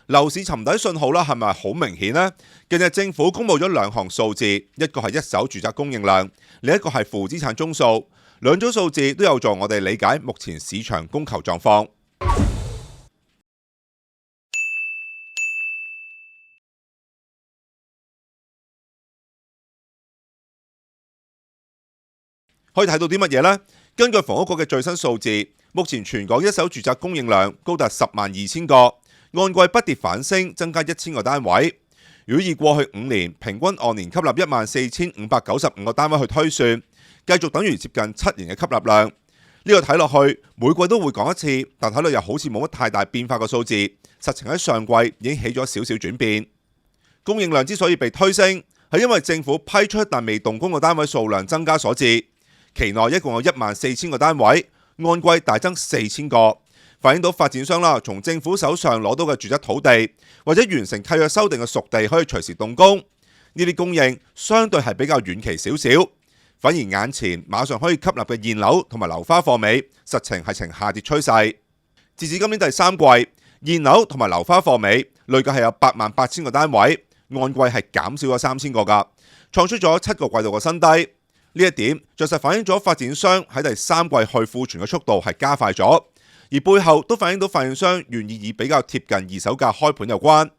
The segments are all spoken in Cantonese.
樓市沉底信號啦，係咪好明顯呢？近日政府公布咗兩項數字，一個係一手住宅供應量，另一個係負資產宗數。兩組數字都有助我哋理解目前市場供求狀況。可以睇到啲乜嘢呢？根據房屋局嘅最新數字，目前全港一手住宅供應量高達102000個，按季不跌反升，增加1000個單位。如果以過去5年平均按年吸納14595個單位去推算，繼續等於接近7年嘅吸納量。呢個睇落去每季都會講一次，但睇落又好似冇乜太大變化嘅數字，實情喺上季已經起咗少少轉變。供應量之所以被推升，係因為政府批出但未動工嘅單位數量增加所致。期內一共有14000個單位，按季大增4000個，反映到發展商啦，從政府手上攞到嘅住宅土地或者完成契約修訂嘅熟地可以隨時動工，呢啲供應相對係比較遠期少少，反而眼前馬上可以吸納嘅現樓同埋樓花貨尾，實情係呈下跌趨勢。截至今年第三季，現樓同埋樓花貨尾累計係有88000個單位，按季係減少咗3000個㗎，創出咗7個季度嘅新低。呢一點着實反映咗發展商喺第三季去庫存嘅速度係加快咗，而背後都反映到發展商願意以比較貼近二手價開盤有關。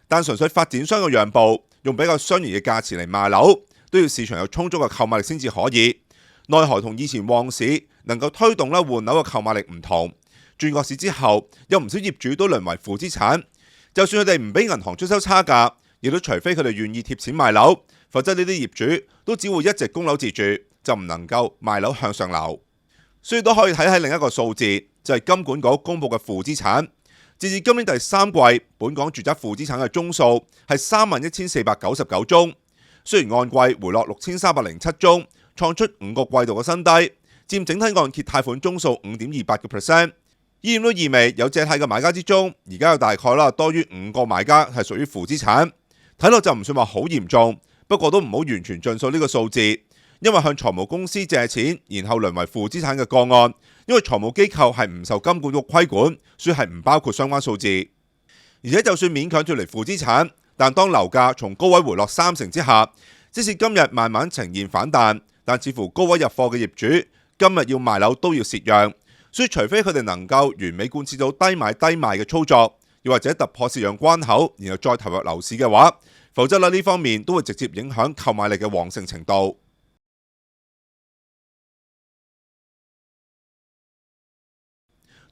但純粹發展商嘅讓步，用比較相宜嘅價錢嚟賣樓，都要市場有充足嘅購買力先至可以。奈何同以前旺市能夠推動換樓嘅購買力唔同，轉個市之後，有唔少業主都淪為負資產。就算佢哋唔俾銀行出收差價，亦都除非佢哋願意貼錢賣樓，否則呢啲業主都只會一直供樓自住，就唔能夠賣樓向上流。所以都可以睇喺另一個數字，就係金管局公布嘅負資產。截至今年第三季，本港住宅負資產嘅宗數係31499宗，雖然按季回落6307宗，創出5個季度嘅新低，佔整體按揭貸款宗數5.28%。依然都意味有借貸嘅買家之中，而家有大概多於5個買家係屬於負資產，睇落就唔算話好嚴重，不過都唔好完全盡數呢個數字，因為向財務公司借錢，然後淪為負資產嘅個案，因為財務機構係唔受金管局規管，所以係唔包括相關數字。而且就算勉強脫離負資產，但當樓價從高位回落30%之下，即使今日慢慢呈現反彈，但似乎高位入貨嘅業主今日要賣樓都要蝕讓。所以除非佢哋能夠完美貫徹到低買低賣嘅操作，又或者突破蝕讓關口，然後再投入樓市嘅話，否則呢方面都會直接影響購買力嘅旺盛程度。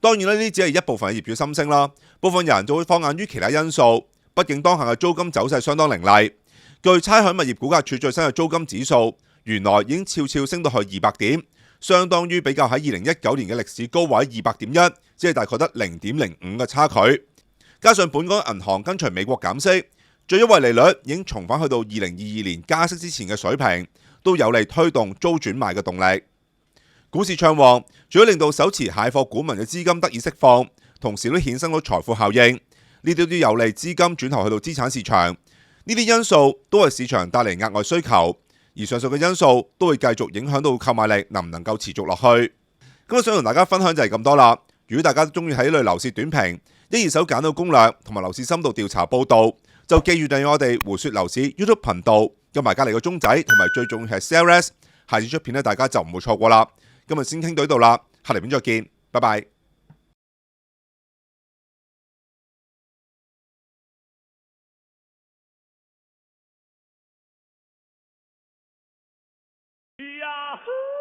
當然呢啲只係一部分嘅業主心聲啦，部分人就會放眼於其他因素。畢竟當下嘅租金走勢相當凌厲，據差餉物業估價署最新嘅租金指數，原來已經悄悄升到去200點。相當於比較喺2019年嘅歷史高位200.1，只係大概得0.05嘅差距。加上本港銀行跟隨美國減息，最優惠利率已經重返去到2022年加息之前嘅水平，都有利推動租轉賣嘅動力。股市暢旺，除咗令到手持蟹貨股民嘅資金得以釋放，同時都衍生到財富效應，呢啲都有利資金轉投去到資產市場。呢啲因素都為市場帶嚟額外需求。而上述嘅因素都會繼續影響到購買力能唔能夠持續落去。咁我想同大家分享就係咁多啦。如果大家都中意睇類樓市短評、一二手簡到攻略同埋樓市深度調查報導，就記住訂閱我哋胡說樓市 YouTube 頻道，有埋隔離個鐘仔，同埋最重要係 CLS， 下次出片大家就唔會錯過啦。今日先傾到呢度啦，下條片再見，拜拜。Yahoo!